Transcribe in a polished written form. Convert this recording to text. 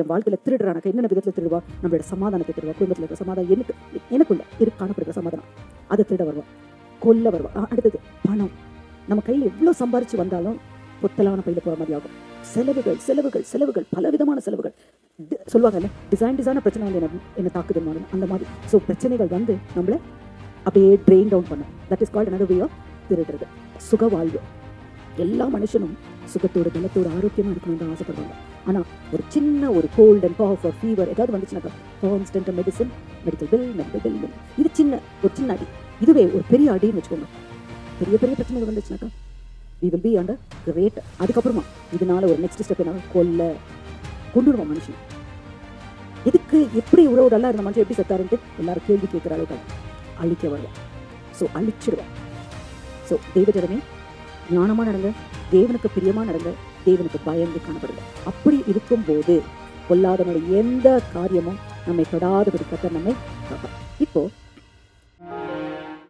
என் வாழ்க்கையில திருடுறானாக்கா என்னென்ன விதத்தில் திருடுவா? நம்மளோட சமாதானத்தை திருடுவா. குடும்பத்தில் இருக்கிற சமாதானம் எனக்குள்ள காணப்படுகிற சமாதானம் அதை திருட வருவா, கொல்ல வருவா. அடுத்தது பணம். நம்ம கையில் எவ்வளவு சம்பாரிச்சு வந்தாலும் பொத்தலான பையில போற மாதிரி ஆகும். செலவுகள் செலவுகள் செலவுகள், பலவிதமான செலவுகள். சொல்லுவாங்கல்ல, டிசைனான பிரச்சனை வந்து என்ன தாக்குதுன்னு, அந்த மாதிரி. ஸோ பிரச்சனைகள் வந்து நம்மள அப்படியே ட்ரெயின் டவுன் பண்ணும். That is called another way of திருடுறது. சுக வாழ்வு. எல்லா மனுஷனும் சுகத்தோட பலத்தோட ஆரோக்கியமா இருக்கணும்னு தான் ஆசைப்படுவாங்க. ஆனா ஒரு சின்ன ஒரு cold and cough or fever ஏதாவது வந்துச்சுனாக்கா கான்ஸ்டன்ட் மெடிக்கல் பில். இது ஒரு சின்ன அடி. இதுவே ஒரு பெரிய அடின்னு வச்சுக்கோங்க. பெரிய பெரிய பிரச்சனைகள் வந்துச்சுனாக்கா we will be under great. அதுக்கப்புறமா இதனால ஒரு நெக்ஸ்ட் ஸ்டெப் என்ன? கொண்டுடுவோம் மனுஷன். எதுக்கு? எப்படி இவ்வளவு நல்லா இருந்த மனுஷன் எப்படி செத்தாருன்ட்டு எல்லாரும் கேள்வி கேட்கிற அளவுக்கு அழிக்க வருவோம். ஸோ அழிச்சிடுவோம். ஸோ தெய்வஜனமே, ஞானமா நடங்க, தேவனுக்கு பிரியமா நடங்க, தேவனுக்கு பயந்து காணப்படுங்க. அப்படி இருக்கும்போது பொல்லாதனுடைய எந்த காரியமும் நம்மை தொடாதபடி கர்த்தர் நம்மை காப்பார். இப்போ